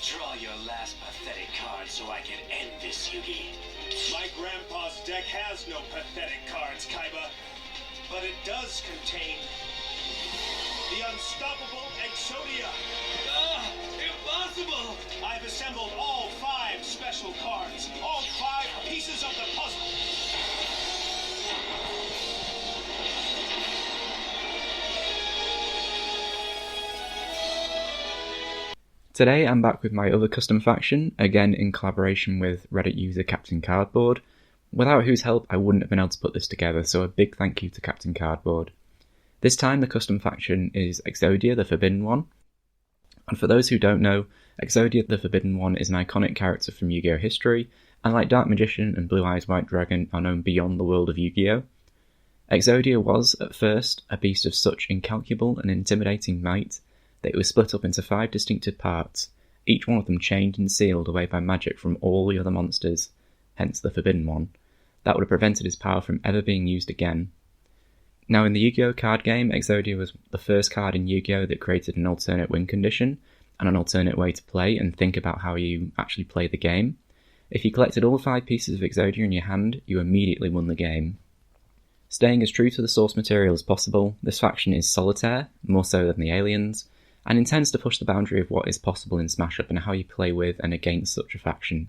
Draw your last pathetic card so I can end this, Yugi. My grandpa's deck has no pathetic cards, Kaiba. But it does contain the unstoppable Exodia. Impossible! I've assembled all 5 special cards, all 5 pieces of the puzzle. Today I'm back with my other custom faction, again in collaboration with Reddit user Captain Cardboard, without whose help I wouldn't have been able to put this together, so a big thank you to Captain Cardboard. This time the custom faction is Exodia the Forbidden One, and for those who don't know, Exodia the Forbidden One is an iconic character from Yu-Gi-Oh! History, and like Dark Magician and Blue Eyes White Dragon are known beyond the world of Yu-Gi-Oh! Exodia was, at first, a beast of such incalculable and intimidating might that it was split up into 5 distinctive parts, each one of them chained and sealed away by magic from all the other monsters, hence the Forbidden One, that would have prevented his power from ever being used again. Now in the Yu-Gi-Oh! Card game, Exodia was the first card in Yu-Gi-Oh! That created an alternate win condition, and an alternate way to play and think about how you actually play the game. If you collected all 5 pieces of Exodia in your hand, you immediately won the game. Staying as true to the source material as possible, this faction is solitaire, more so than the aliens, and intends to push the boundary of what is possible in Smash Up and how you play with and against such a faction.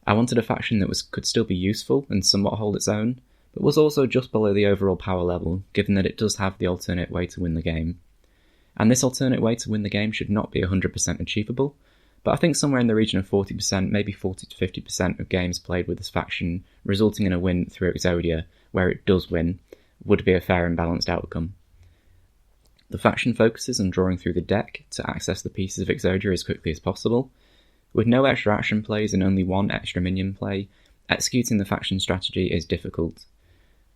I wanted a faction that could still be useful and somewhat hold its own, but was also just below the overall power level, given that it does have the alternate way to win the game. And this alternate way to win the game should not be 100% achievable, but I think somewhere in the region of 40%, maybe 40 to 50% of games played with this faction, resulting in a win through Exodia, where it does win, would be a fair and balanced outcome. The faction focuses on drawing through the deck to access the pieces of Exodia as quickly as possible. With no extra action plays and only 1 extra minion play, executing the faction strategy is difficult.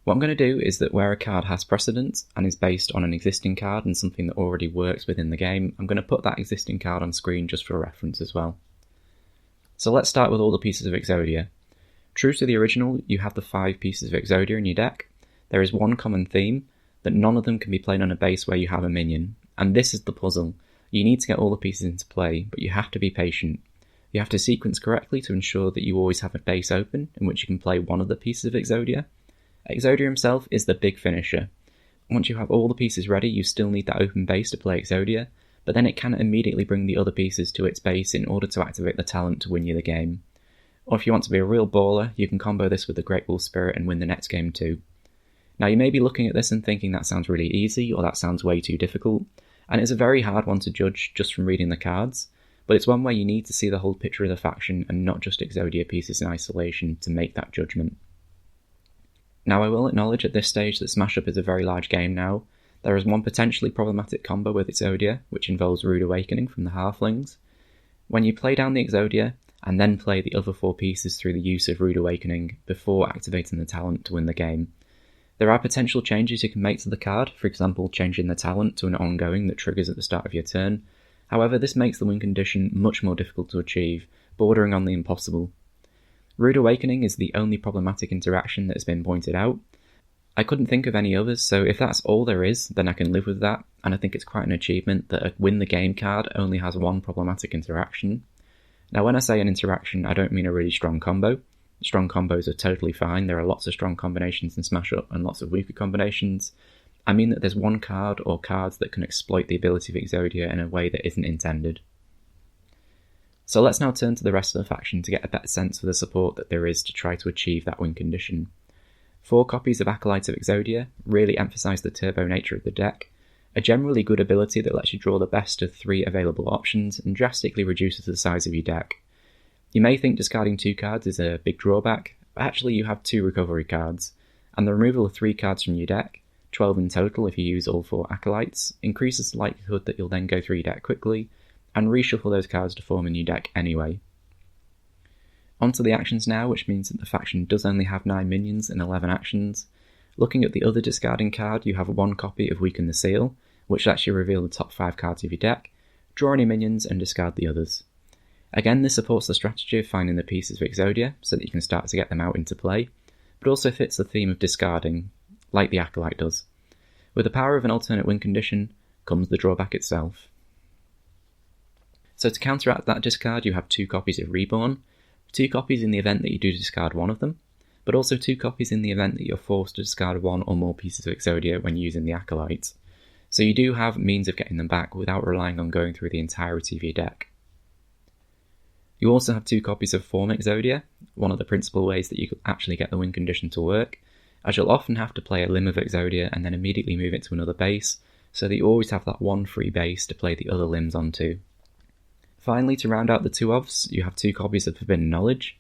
What I'm going to do is that where a card has precedence and is based on an existing card and something that already works within the game, I'm going to put that existing card on screen just for reference as well. So let's start with all the pieces of Exodia. True to the original, you have the 5 pieces of Exodia in your deck. There is one common theme, that none of them can be played on a base where you have a minion. And this is the puzzle. You need to get all the pieces into play, but you have to be patient. You have to sequence correctly to ensure that you always have a base open in which you can play one of the pieces of Exodia. Exodia himself is the big finisher. Once you have all the pieces ready, you still need that open base to play Exodia, but then it can immediately bring the other pieces to its base in order to activate the talent to win you the game. Or if you want to be a real baller, you can combo this with the Great Wolf Spirit and win the next game too. Now you may be looking at this and thinking that sounds really easy or that sounds way too difficult, and it's a very hard one to judge just from reading the cards, but it's one where you need to see the whole picture of the faction and not just Exodia pieces in isolation to make that judgment. Now I will acknowledge at this stage that Smash Up is a very large game now. There is one potentially problematic combo with Exodia, which involves Rude Awakening from the Halflings. When you play down the Exodia, and then play the other 4 pieces through the use of Rude Awakening before activating the talent to win the game, there are potential changes you can make to the card, for example changing the talent to an ongoing that triggers at the start of your turn. However, this makes the win condition much more difficult to achieve, bordering on the impossible. Rude Awakening is the only problematic interaction that has been pointed out. I couldn't think of any others, so if that's all there is, then I can live with that, and I think it's quite an achievement that a win the game card only has 1 problematic interaction. Now when I say an interaction, I don't mean a really strong combo. Strong combos are totally fine, there are lots of strong combinations in Smash Up and lots of weaker combinations. I mean that there's one card or cards that can exploit the ability of Exodia in a way that isn't intended. So let's now turn to the rest of the faction to get a better sense for the support that there is to try to achieve that win condition. 4 copies of Acolytes of Exodia really emphasise the turbo nature of the deck, a generally good ability that lets you draw the best of 3 available options and drastically reduces the size of your deck. You may think discarding 2 cards is a big drawback, but actually you have 2 recovery cards, and the removal of 3 cards from your deck, 12 in total if you use all 4 Acolytes, increases the likelihood that you'll then go through your deck quickly, and reshuffle those cards to form a new deck anyway. On to the actions now, which means that the faction does only have 9 minions and 11 actions. Looking at the other discarding card, you have 1 copy of Weaken the Seal, which lets you reveal the top 5 cards of your deck, draw any minions and discard the others. Again, this supports the strategy of finding the pieces of Exodia, so that you can start to get them out into play, but also fits the theme of discarding, like the Acolyte does. With the power of an alternate win condition, comes the drawback itself. So to counteract that discard, you have 2 copies of Reborn, 2 copies in the event that you do discard one of them, but also 2 copies in the event that you're forced to discard 1 or more pieces of Exodia when using the Acolyte. So you do have means of getting them back without relying on going through the entirety of your deck. You also have 2 copies of Form Exodia, one of the principal ways that you could actually get the win condition to work, as you'll often have to play a limb of Exodia and then immediately move it to another base, so that you always have that 1 free base to play the other limbs onto. Finally, to round out the 2 ofs, you have 2 copies of Forbidden Knowledge,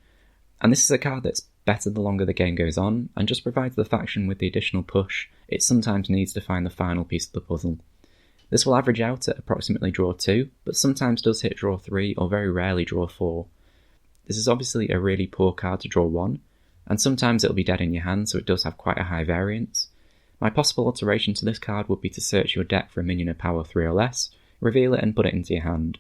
and this is a card that's better the longer the game goes on, and just provides the faction with the additional push it sometimes needs to find the final piece of the puzzle. This will average out at approximately draw 2, but sometimes does hit draw 3 or very rarely draw 4. This is obviously a really poor card to draw 1, and sometimes it'll be dead in your hand, so it does have quite a high variance. My possible alteration to this card would be to search your deck for a minion of power 3 or less, reveal it and put it into your hand.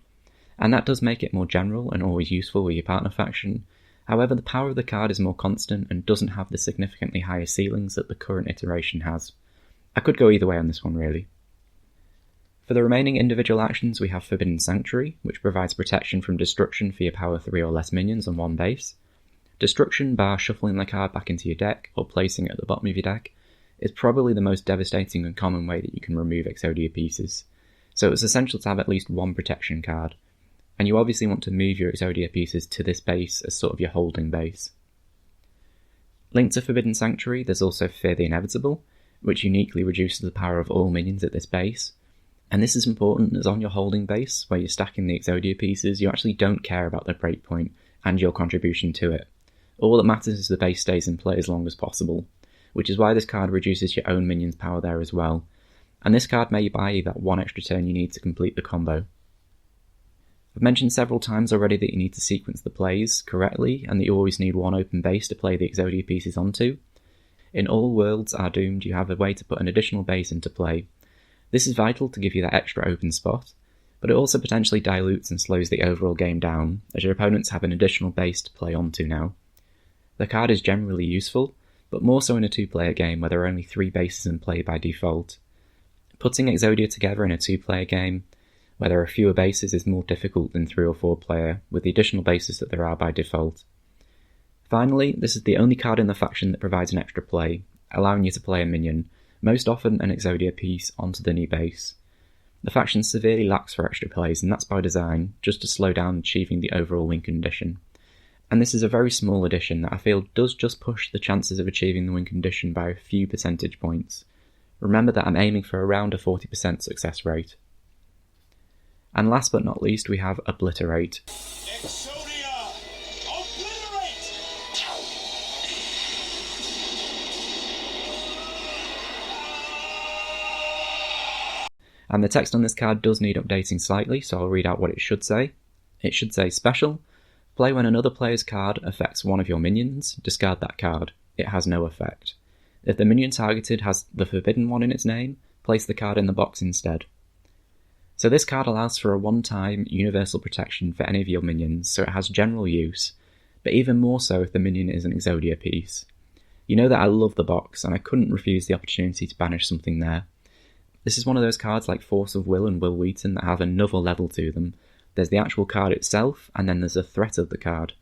And that does make it more general and always useful with your partner faction. However, the power of the card is more constant and doesn't have the significantly higher ceilings that the current iteration has. I could go either way on this one really. For the remaining individual actions we have Forbidden Sanctuary, which provides protection from destruction for your power 3 or less minions on 1 base. Destruction bar shuffling the card back into your deck or placing it at the bottom of your deck is probably the most devastating and common way that you can remove Exodia pieces, so it's essential to have at least 1 protection card, and you obviously want to move your Exodia pieces to this base as sort of your holding base. Linked to Forbidden Sanctuary, there's also Fear the Inevitable, which uniquely reduces the power of all minions at this base, and this is important as on your holding base, where you're stacking the Exodia pieces, you actually don't care about the breakpoint and your contribution to it. All that matters is the base stays in play as long as possible, which is why this card reduces your own minion's power there as well, and this card may buy you that 1 extra turn you need to complete the combo. I've mentioned several times already that you need to sequence the plays correctly, and that you always need 1 open base to play the Exodia pieces onto. In all worlds are doomed, you have a way to put an additional base into play. This is vital to give you that extra open spot, but it also potentially dilutes and slows the overall game down, as your opponents have an additional base to play onto now. The card is generally useful, but more so in a 2-player game where there are only 3 bases in play by default. Putting Exodia together in a 2-player game, where there are fewer bases, is more difficult than 3 or 4-player, with the additional bases that there are by default. Finally, this is the only card in the faction that provides an extra play, allowing you to play a minion, most often an Exodia piece, onto the new base. The faction severely lacks for extra plays, and that's by design, just to slow down achieving the overall win condition. And this is a very small addition that I feel does just push the chances of achieving the win condition by a few percentage points. Remember that I'm aiming for around a 40% success rate. And last but not least, we have Obliterate. Exodia! Obliterate! And the text on this card does need updating slightly, so I'll read out what it should say. It should say Special. Play when another player's card affects one of your minions, discard that card. It has no effect. If the minion targeted has the Forbidden One in its name, place the card in the box instead. So this card allows for a one-time universal protection for any of your minions, so it has general use, but even more so if the minion is an Exodia piece. You know that I love the box, and I couldn't refuse the opportunity to banish something there. This is one of those cards like Force of Will and Will Wheaton that have another level to them. There's the actual card itself, and then there's a threat of the card.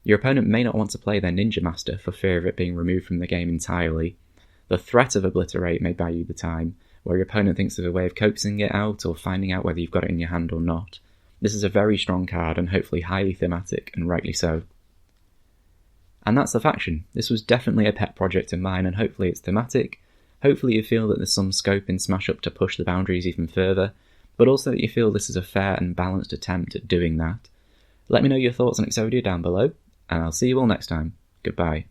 Your opponent may not want to play their Ninja Master for fear of it being removed from the game entirely. The threat of Obliterate may buy you the time, where your opponent thinks of a way of coaxing it out or finding out whether you've got it in your hand or not. This is a very strong card and hopefully highly thematic, and rightly so. And that's the faction. This was definitely a pet project of mine, and hopefully it's thematic. Hopefully you feel that there's some scope in Smash Up to push the boundaries even further, but also that you feel this is a fair and balanced attempt at doing that. Let me know your thoughts on Exodia down below, and I'll see you all next time. Goodbye.